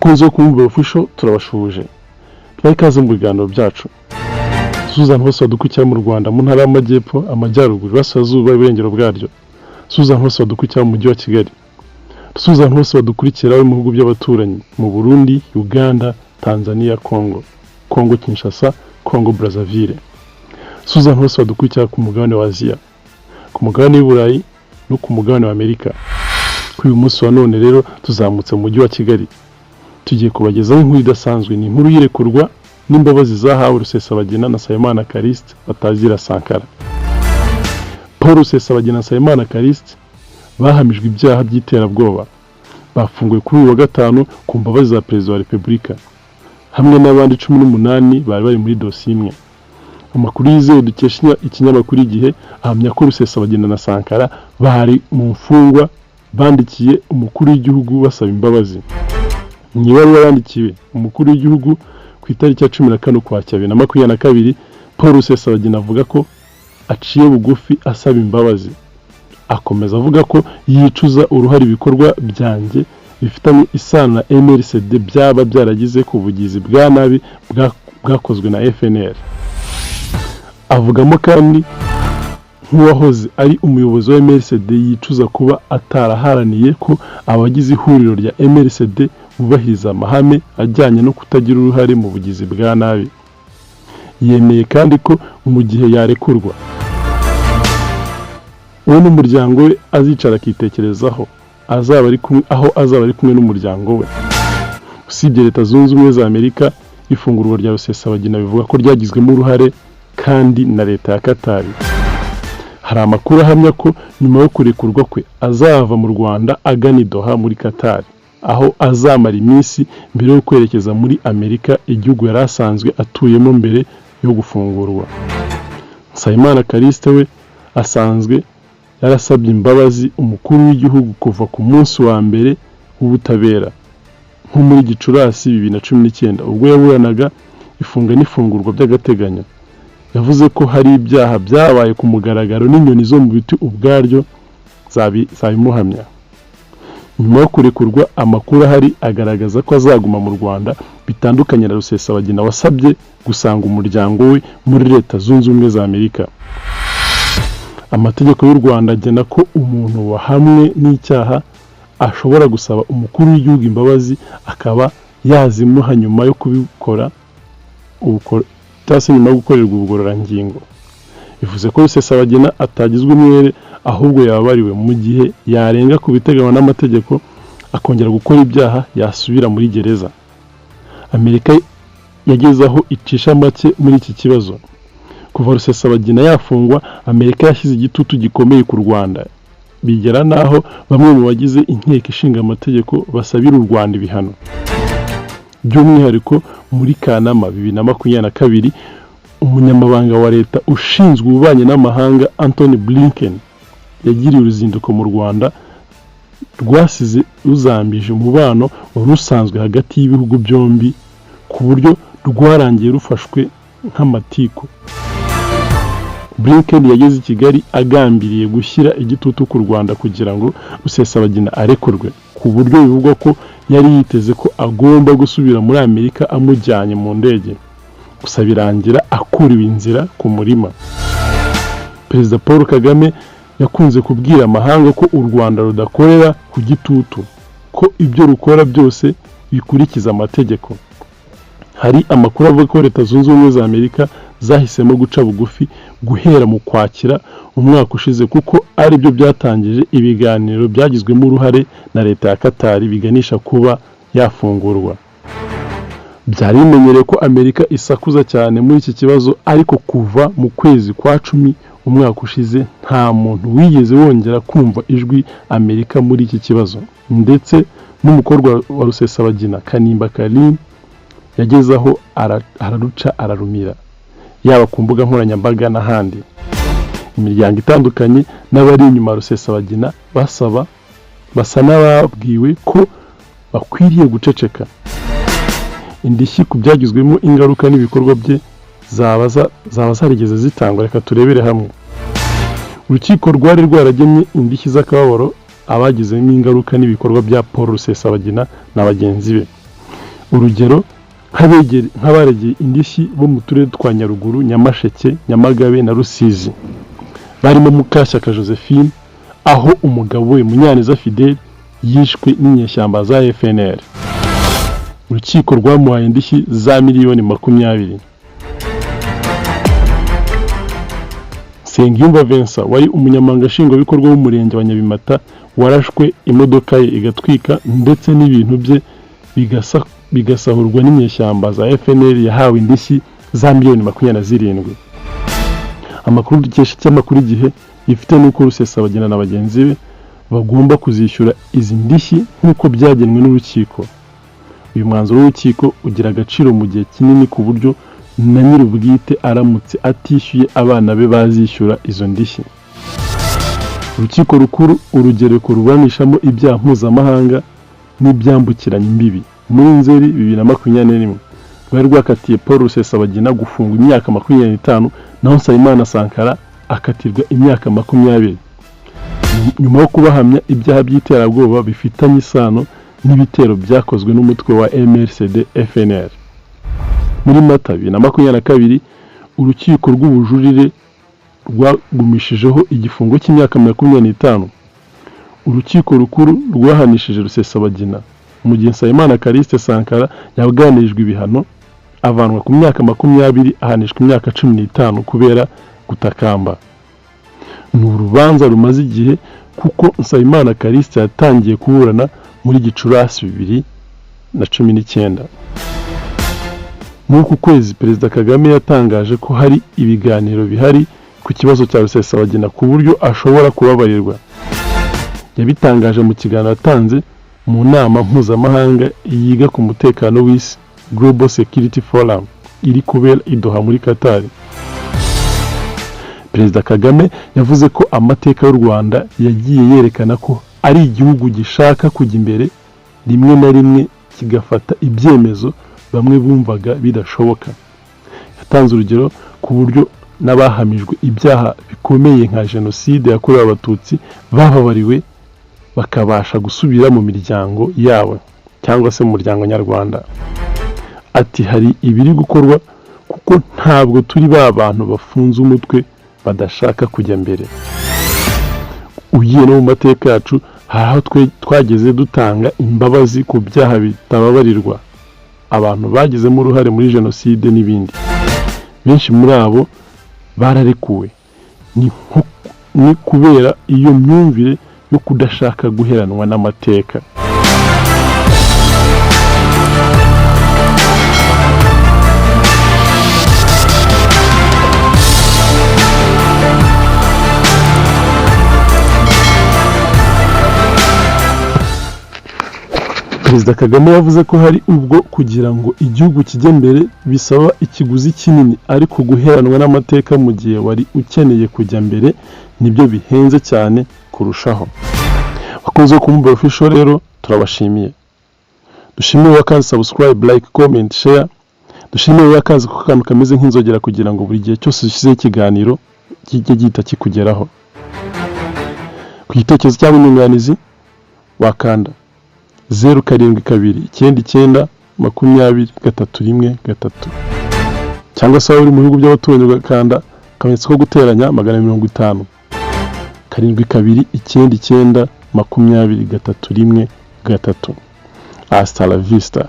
bakunze kumva official turabashuje twayikaze mu biganiro byacu Suzan hose wadukurikira mu Rwanda mu ntara y'Amajyepfo amajyaruguru Burasirazuba iburengero bwaryo Suzan hose wadukurikira mu mujyi wa Kigali Suzan hose wadukurikira mu bihugu by'abaturanyi mu Burundi Uganda Tanzania Congo Kinshasa Congo Brazzaville Suzan hose wadukurikira ku mugabane wa Aziya ku mugabane w'Uburayi no ku mugabane wa Amerika kuri uyu munsi wa none rero tuzamutse mu mujyi wa Kigali tugiye kubagezaho inkuru idasanzwe ni inkuru yirekurwa n'imbabazi zahawe Rusesabagina na Nsabimana Callixte batazira Sankara. Paul Rusesabagina na Nsabimana Callixte bahamijwe ibyaha by'iterabwoba bafunguwe kuri uyu wa gatanu ku mbabazi za Perezida wa Repubulika hamwe n'abandi 18 bari muri dosiye imwe. Amakuru yizewe dukesha ikinyamakuru Igihe ahamya ko Rusesabagina na Sankara bari mu mfungwa bandikiye umukuru w'igihugu basaba imbabazi. Nyibaruwa yandikiwe umukuru w'igihugu ku itariki ya 14 Ukwakira 2022 Paul Rusesabagina avuga ko aciye bugufi asaba imbabazi. Akomeza avuga ko yicuza uruhare ibikorwa byanjye bifitanye isano na MRCD byaba byaragize ku bugizi bwa nabi bwakozwe na FNL. Avugamo kandi nk'uwahoze ari umuyobozi wa MRCD yicuza kuba ataraharaniye ko abagize ihuriro rya MRCD bubahiriza amahame ajyanye no kutagira uruhare mu bugizi bwa nabi. Yemeye kandi ko mu gihe yarekurwa we n'umuryango we azicara akitekerezaho azaba ari kumwe n'umuryango we. Usibye Leta Zunze Ubumwe za Amerika ifungurwa rya Rusesabagina bivuga ko ryagizwemo uruhare kandi na leta ya Qatar. Hari amakuru ahamya ko nyuma yo kurekurwa kwe azava mu Rwanda agana i Doha muri Qatar aho azamara iminsi mbere yo kwerekeza muri Amerika igihugu yari asanzwe atuyemo mbere yo gufungurwa. Nsabimana Callixte we asanzwe yarasabye imbabazi umukuru w'igihugu kuva ku munsi wa mbere w'ubutabera nko muri Gicurasi 2019 ubwo yaburanaga ifunga n'ifungurwa by'agateganyo. Yavuze ko hari ibyaha byabaye ku mugaragaro n'inyoni zo mu biti ubwaryo zabimuhamya. Nyuma yo kurekurwa amakuru ahari agaragaza ko azaguma mu Rwanda bitandukanye na Rusesabagina wasabye gusanga umuryango we muri Leta Zunze Ubumwe za Amerika. Amategeko y'u Rwanda agena ko umuntu wahamwe n'icyaha ashobora gusaba umukuru w'igihugu imbabazi akaba yazimuha nyuma yo kubikora nyuma yo gukorerwa ubugororangingo. Bivuze ko Rusesabagina atagizwe umwere ahubwo yababariwe mu gihe yarenga ku biteganywa n'amategeko akongera gukora ibyaha yasubira muri gereza. Amerika yagezaho icisha make muri iki kibazo. Kuva Rusesabagina yafungwa Amerika yashyize igitutu gikomeye ku Rwanda bigera naho bamwe mu bagize inteko ishinga amategeko basabira u Rwanda ibihano. By'umwihariko muri Kanama 2022 umunyamabanga wa leta ushinzwe ububanye n'amahanga Anthony Blinken yagiriye uruzinduko mu Rwanda rwasize ruzambije umubano rusanzwe hagati y'ibihugu byombi ku buryo rwarangiye rufashwe nk'amatiko. Blinken yageze i Kigali agambiriye gushyira igitutu ku Rwanda kugira ngo Rusesabagina arekurwe ku buryo bivugwa ko yari yiteze ko agomba gusubira muri Amerika amujyanye mu ndege gusa birangira akuriwe inzira ku murima. Perezida Paul Kagame yakunze kubwira amahanga ko u Rwanda rudakorera ku gitutu ko ibyo rukora byose bikurikiza amategeko. Hari amakuru avuga ko Leta Zunze Ubumwe za Amerika zahisemo guca bugufi guhera mu Kwakira umwaka ushize kuko ari byo byatangije ibiganiro byagizwemo uruhare na leta ya Qatar biganisha kuba yafungurwa. Byari bimenyereye ko Amerika isakuza cyane muri iki kibazo ariko kuva mu kwezi kwa 10 umwaka ushize nta muntu wigeze wongera kumva ijwi Amerika muri iki kibazo. Ndetse n'umukorwa wa Rusesabagina Kanimba Karim yagezaho araruca ararumira yaba ku mbuga nkoranyambaga n'ahandi. Imiryango itandukanye n'abari inyuma Rusesabagina basa n'ababwiwe ko bakwiriye guceceka. Indishyi ku byagizwemo ingaruka n'ibikorwa bye zaba zarigeze zitangwa. Reka turebere hamwe. Urukiko rwari rwaragemye indishyi z'akababaro abagizemo ingaruka n'ibikorwa bya Paul Rusesabagina na bagenzi be. urugero nk'abaregeye indishyi bo mu turere twa Nyaruguru, Nyamasheke, Nyamagabe na Rusizi barimo Mukashyaka Josephine, aho umugabo we Munyaneza Fidèle yishwe n'inyeshyamba za FNL. Urukiko rwamuhaye indishyi za miliyoni 20. Nsengiyumva Vincent wari umunyamabanga nshingwabikorwa w'umurenge wa Nyabimata warashwe, imodoka ye igatwika ndetse n'ibintu bye bigasahurwa n'inyeshyamba za FNL, yahawe indishyi za miliyoni 27. Amakuru dukesha ikinyamakuru Igihe ifite n'uko Rusesabagina na bagenzi be bagomba kuzishyura izi ndishyi nk'uko byagenwe n'urukiko. Uyu mwanzuro w'urukiko ugira agaciro mu gihe kinini ku buryo na nyir'ubwite aramutse atishyuye abana be bazishyura izo ndishyi. Urukiko rukuru urugereko ruburanishamo ibyaha mpuzamahanga n'ibyambukiranya imbibi muri Nzeri 2021 rwari rwakatiye Paul Rusesabagina gufungwa imyaka 25 naho Nsabimana Sankara akatirwa imyaka 20 nyuma yo kubahamya ibyaha by'iterabwoba bifitanye isano n'ibitero byakozwe n'umutwe wa MRCD FNL. Muri Mata 2022 urukiko rw'ubujurire rwagumishijeho igifungo cy'imyaka 25. Urukiko rukuru rwahanishije Rusesabagina mu gihe Nsabimana Callixte Sankara yaganijwe ibihano avanwa ku myaka 20 ahanishwa imyaka 15 kubera gutakamba. Ni urubanza rumaze igihe kuko Nsabimana Callixte yatangiye kuburana muri Gicurasi 2019. Muri uku kwezi Perezida Kagame yatangaje ko hari ibiganiro bihari ku kibazo cya Rusesabagina ku buryo ashobora kubabarirwa. Yabitangaje mu kiganiro atanze mu nama mpuzamahanga yiga ku mutekano w'isi Global Security Forum iri kubera i Doha muri Qatar. Perezida Kagame yavuze ko amateka y'u Rwanda yagiye yerekana ko ari igihugu gishaka kujya imbere, rimwe na rimwe kigafata ibyemezo bamwe bumvaga bidashoboka. Yatanze urugero ku buryo n'abahamijwe ibyaha bikomeye nka Jenoside yakorewe Abatutsi bababariwe bakabasha gusubira mu miryango yabo cyangwa se mu muryango nyarwanda. Ati hari ibiri gukorwa kuko ntabwo turi ba bantu bafunze umutwe badashaka kujya mbere. Ugiye no mu mateka yacu hari aho twageze dutanga imbabazi ku byaha bitababarirwa, abantu bagizemo uruhare muri Jenoside n'ibindi. Benshi muri abo bararekuwe. Ni kubera iyo myumvire yo kudashaka guheranwa n'amateka. Perezida Kagame yavuze ko hari ubwo kugira ngo igihugu kijye mbere bisaba ikiguzi kinini, ariko guheranwa n'amateka mu gihe wari ukeneye kujya mbere nibyo bihenze cyane kurushaho. Bakunze kumva official rero turabashimiye. Dushimiye wakanze subscribe, like, comment, share. Dushimiye wakanze ko kantu kameze nk'inzogera kugira ngo buri gihe cyose dushyize ikiganiro kijye gihita kikugeraho. Ku gitekerezo cyangwa inyunganizi wakanda 0729902031 cyangwa se uri mu bihugu by'abaturanyi ugakanda akamenyetso ko guteranya 150 72992031. Hasta la vista.